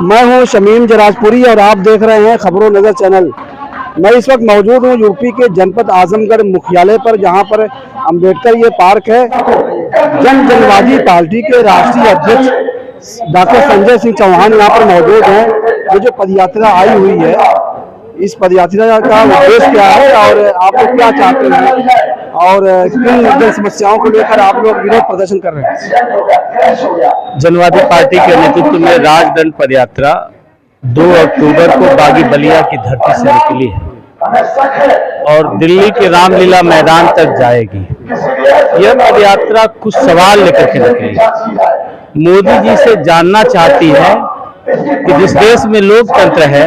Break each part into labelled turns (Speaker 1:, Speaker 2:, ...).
Speaker 1: मैं हूं शमीम जराजपुरी और आप देख रहे हैं खबरों नजर चैनल। मैं इस वक्त मौजूद हूं यूपी के जनपद आजमगढ़ मुख्यालय पर, जहां पर अंबेडकर ये पार्क है। जनवादी पार्टी के राष्ट्रीय अध्यक्ष डॉक्टर संजय सिंह चौहान यहाँ पर मौजूद हैं। ये जो पदयात्रा आई हुई है, इस पदयात्रा का उद्देश्य क्या है और आप लोग क्या चाहते हैं और किन जन समस्याओं को लेकर आप लोग विरोध प्रदर्शन कर रहे हैं?
Speaker 2: जनवादी पार्टी के नेतृत्व में राजदंड पदयात्रा 2 अक्टूबर को बागी बलिया की धरती से निकली है और दिल्ली के रामलीला मैदान तक जाएगी। यह पदयात्रा कुछ सवाल लेकर के निकली। मोदी जी से जानना चाहती है कि जिस देश में लोकतंत्र है,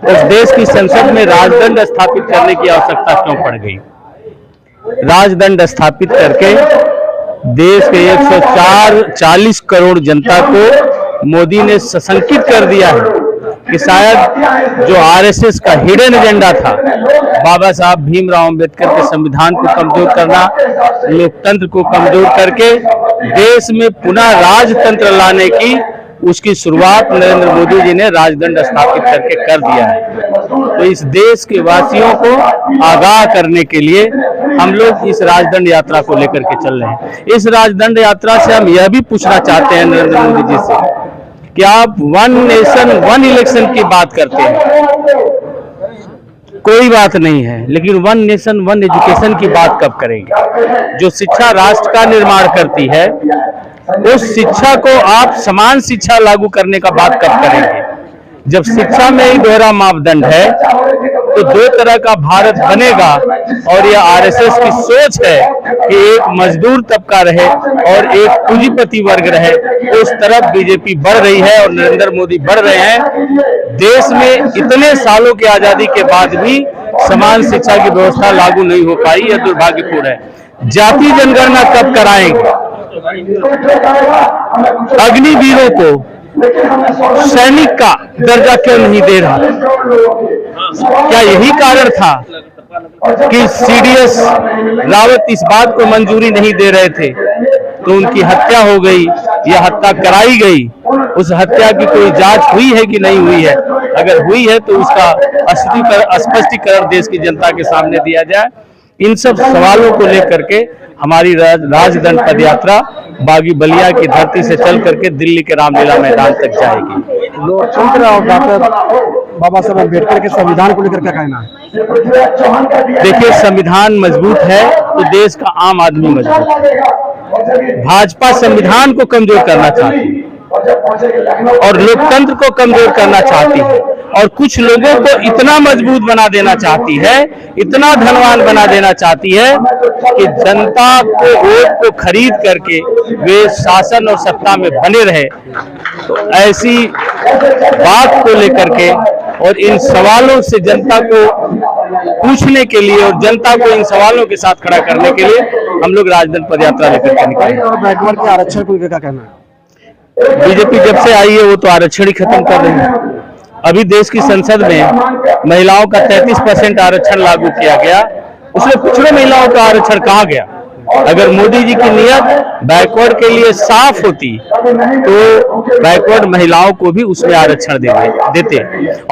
Speaker 2: उस देश की संसद में राजदंड स्थापित करने की आवश्यकता क्यों पड़ गई। राजदंड स्थापित करके देश के 140 करोड़ जनता को मोदी ने सशंकित कर दिया है कि शायद जो आरएसएस का हिडन एजेंडा था, बाबा साहब भीमराव अंबेडकर के संविधान को कमजोर करना, लोकतंत्र को कमजोर करके देश में पुनः राजतंत्र लाने की, उसकी शुरुआत नरेंद्र मोदी जी ने राजदंड स्थापित करके कर दिया है। तो इस देश के वासियों को आगाह करने के लिए हम लोग इस राजदंड यात्रा को लेकर के चल रहे हैं। इस राजदंड यात्रा से हम यह भी पूछना चाहते हैं नरेंद्र मोदी जी से कि आप 1 नेशन 1 इलेक्शन की बात करते हैं, कोई बात नहीं है, लेकिन 1 नेशन 1 एजुकेशन की बात कब करेंगे? जो शिक्षा राष्ट्र का निर्माण करती है, उस शिक्षा को आप समान शिक्षा लागू करने का बात कब करेंगे? जब शिक्षा में ही दोहरा मापदंड है तो 2 तरह का भारत बनेगा। और यह आरएसएस की सोच है कि एक मजदूर तबका रहे और एक पूंजीपति वर्ग रहे। उस तरफ बीजेपी बढ़ रही है और नरेंद्र मोदी बढ़ रहे हैं। देश में इतने सालों की आजादी के बाद भी समान शिक्षा की व्यवस्था लागू नहीं हो पाई, यह दुर्भाग्यपूर्ण है। जाति जनगणना कब कराएंगे? अग्निवीरों को सैनिक का दर्जा क्यों नहीं दे रहा? क्या यही कारण था कि सीडीएस रावत इस बात को मंजूरी नहीं दे रहे थे तो उनकी हत्या हो गई या हत्या कराई गई? उस हत्या की कोई जांच हुई है कि नहीं हुई है? अगर हुई है तो उसका स्पष्टीकरण देश की जनता के सामने दिया जाए। इन सब सवालों को लेकर के हमारी राजदंड पदयात्रा बागी बलिया की धरती से चल करके दिल्ली के रामलीला मैदान तक जाएगी।
Speaker 1: लोकतंत्र और डॉक्टर बाबा साहब अम्बेडकर के संविधान को लेकर क्या कहना है?
Speaker 2: देखिए, संविधान मजबूत है तो देश का आम आदमी मजबूत है। भाजपा संविधान को कमजोर करना चाहती है और लोकतंत्र को कमजोर करना चाहती है और कुछ लोगों को इतना मजबूत बना देना चाहती है, इतना धनवान बना देना चाहती है कि जनता को वोट को खरीद करके वे शासन और सत्ता में बने रहे। तो ऐसी बात को लेकर के और इन सवालों से जनता को पूछने के लिए और जनता को इन सवालों के साथ खड़ा करने के लिए हम लोग राजदंड पदयात्रा लेकर के निकले।
Speaker 1: और बैकवर्ड के आरक्षण को लेकर क्या कहना है?
Speaker 2: बीजेपी जब से आई है वो तो आरक्षण ही खत्म कर रही है। अभी देश की संसद में महिलाओं का 33% आरक्षण लागू किया गया, उसमें पिछड़े महिलाओं का आरक्षण कहाँ गया? अगर मोदी जी की नियत बैकवर्ड के लिए साफ होती तो बैकवर्ड महिलाओं को भी उसमें आरक्षण देते।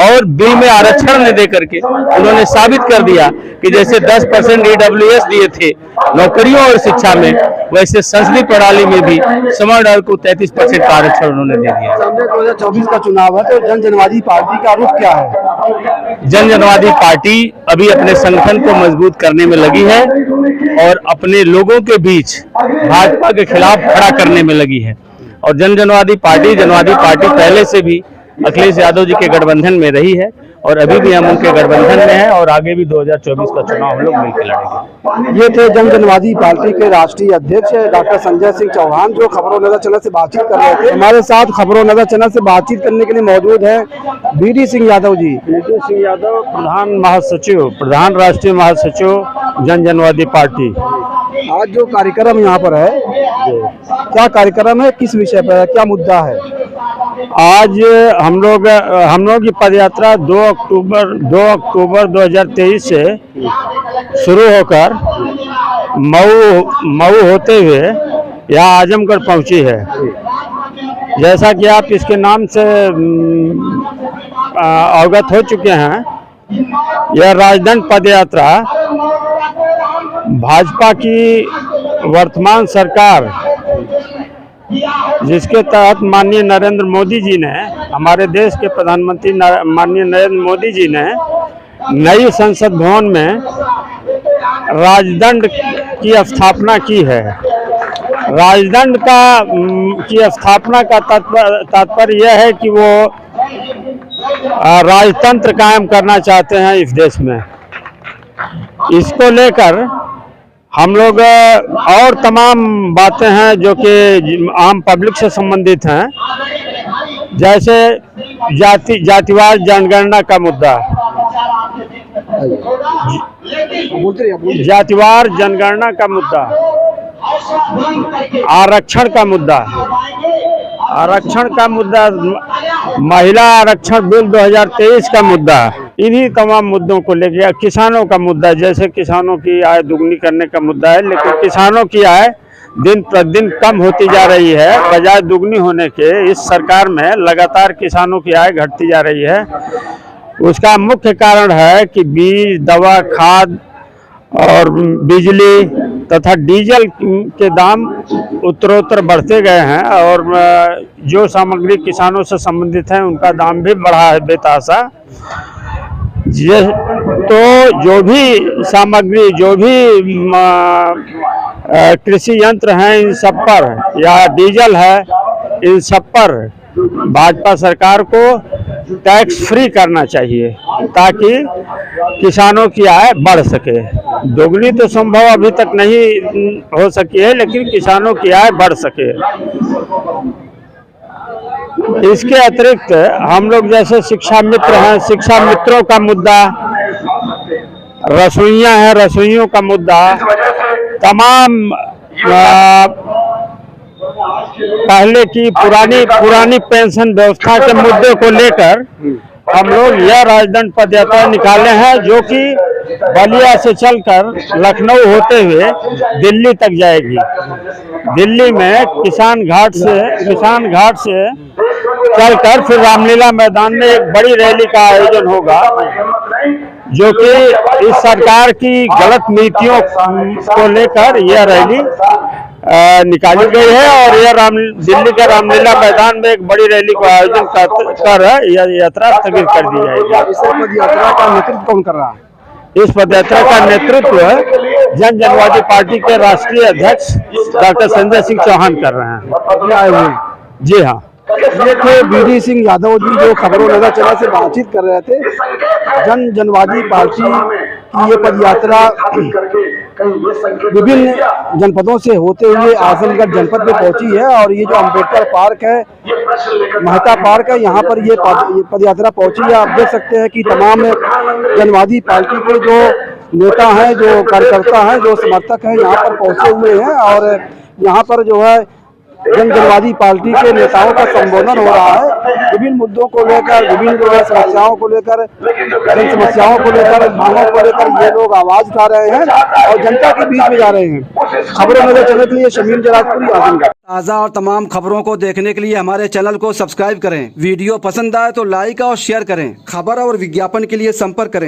Speaker 2: और बिल में आरक्षण न दे करके उन्होंने साबित कर दिया कि जैसे 10% ईडब्ल्यूएस दिए थे नौकरियों और शिक्षा में, वैसे संसदीय प्रणाली में भी सवर्ण वर्ग को 33% का आरक्षण उन्होंने दे दिया।
Speaker 1: 2024 का चुनाव है तो जनवादी पार्टी का रुख क्या है?
Speaker 2: जनवादी पार्टी अभी अपने संगठन को मजबूत करने में लगी है और अपने लोगों के बीच भाजपा के खिलाफ खड़ा करने में लगी है। और जनवादी पार्टी पहले से भी अखिलेश यादव जी के गठबंधन में रही है और अभी भी हम उनके गठबंधन में हैं और आगे भी 2024 का चुनाव हम लोग मिलकर लड़ेंगे।
Speaker 1: ये थे जनवादी पार्टी के राष्ट्रीय अध्यक्ष डॉक्टर संजय सिंह चौहान, जो खबरों नजर चैनल से बातचीत कर रहे थे। हमारे साथ खबरों नजर चैनल से बातचीत करने के लिए मौजूद है बीडी सिंह यादव जी।
Speaker 3: बीडी सिंह यादव, प्रधान राष्ट्रीय महासचिव जनवादी पार्टी।
Speaker 1: आज जो कार्यक्रम यहाँ पर है, क्या कार्यक्रम है, किस विषय पर है, क्या मुद्दा है?
Speaker 3: आज हम लोग की पदयात्रा 2 अक्टूबर 2023 से शुरू होकर मऊ होते हुए यहाँ आजमगढ़ पहुँची है। जैसा कि आप इसके नाम से अवगत हो चुके हैं, यह राजदंड पदयात्रा भाजपा की वर्तमान सरकार, जिसके तहत माननीय नरेंद्र मोदी जी ने, हमारे देश के प्रधानमंत्री माननीय नरेंद्र मोदी जी ने नई संसद भवन में राजदंड की स्थापना की है। राजदंड की स्थापना का तात्पर्य यह है कि वो राजतंत्र कायम करना चाहते हैं इस देश में। इसको लेकर हम लोग और तमाम बातें हैं जो कि आम पब्लिक से संबंधित हैं, जैसे जातिवार जनगणना का मुद्दा, जातिवार जनगणना का मुद्दा, आरक्षण का मुद्दा, महिला आरक्षण बिल 2023 का मुद्दा, इन्हीं तमाम मुद्दों को लेकर, किसानों का मुद्दा, जैसे किसानों की आय दुगनी करने का मुद्दा है, लेकिन किसानों की आय दिन प्रतिदिन कम होती जा रही है, बजाय दुगनी होने के इस सरकार में लगातार किसानों की आय घटती जा रही है। उसका मुख्य कारण है कि बीज, दवा, खाद और बिजली तथा डीजल के दाम उत्तरोत्तर बढ़ते गए हैं और जो सामग्री किसानों से संबंधित है उनका दाम भी बढ़ा है बेतहाशा। तो जो भी सामग्री, जो भी कृषि यंत्र हैं, इन सब पर, या डीजल है, इन सब पर भाजपा सरकार को टैक्स फ्री करना चाहिए ताकि किसानों की आय बढ़ सके। दोगुनी तो संभव अभी तक नहीं हो सकी है, लेकिन किसानों की आय बढ़ सके। इसके अतिरिक्त हम लोग जैसे शिक्षा मित्र हैं, शिक्षा मित्रों का मुद्दा, रसोइयां हैं, रसोइयों का मुद्दा, तमाम पहले की पुरानी पेंशन व्यवस्था के मुद्दे को लेकर हम लोग यह राजदंड पदयात्रा निकाले हैं, जो कि बलिया से चलकर लखनऊ होते हुए दिल्ली तक जाएगी। दिल्ली में किसान घाट से चलकर फिर रामलीला मैदान में एक बड़ी रैली का आयोजन होगा, जो कि इस सरकार की गलत नीतियों को लेकर यह रैली निकाली गई है और यह दिल्ली के रामलीला मैदान में एक बड़ी रैली का आयोजन कर यह यात्रा स्थगित कर दी जाएगी।
Speaker 1: इस पदयात्रा का नेतृत्व कौन कर रहा है?
Speaker 3: इस पदयात्रा का नेतृत्व जनवादी पार्टी के राष्ट्रीय अध्यक्ष डॉक्टर संजय सिंह चौहान कर रहे हैं।
Speaker 1: आए हुए हैं?
Speaker 3: जी हाँ।
Speaker 1: ये थे बीडी सिंह यादव जी, जो खबरों नगर चैनल से बातचीत कर रहे थे। जनवादी पार्टी की ये पदयात्रा विभिन्न जनपदों से होते हुए आजमगढ़ जनपद में पहुंची है और ये जो अम्बेडकर पार्क है, महता पार्क है, यहाँ पर ये पदयात्रा पहुंची है। आप देख सकते हैं कि तमाम जनवादी पार्टी के जो नेता हैं, जो कार्यकर्ता हैं, जो समर्थक हैं, यहाँ पर पहुंचे हुए हैं और यहाँ पर जो है जनवादी पार्टी के नेताओं का संबोधन हो रहा है। विभिन्न मुद्दों को लेकर, विभिन्न जो है समस्याओं को लेकर, जन समस्याओं को लेकर, मांगों को लेकर ये लोग आवाज उठा रहे हैं और जनता के बीच में जा रहे हैं। खबरों नजर चलने के लिए शमीम जराजपुरी, आजमगढ़। ताज़ा और तमाम खबरों को देखने के लिए हमारे चैनल को सब्सक्राइब करें। वीडियो पसंद आए तो लाइक और शेयर करें। खबर और विज्ञापन के लिए संपर्क करें।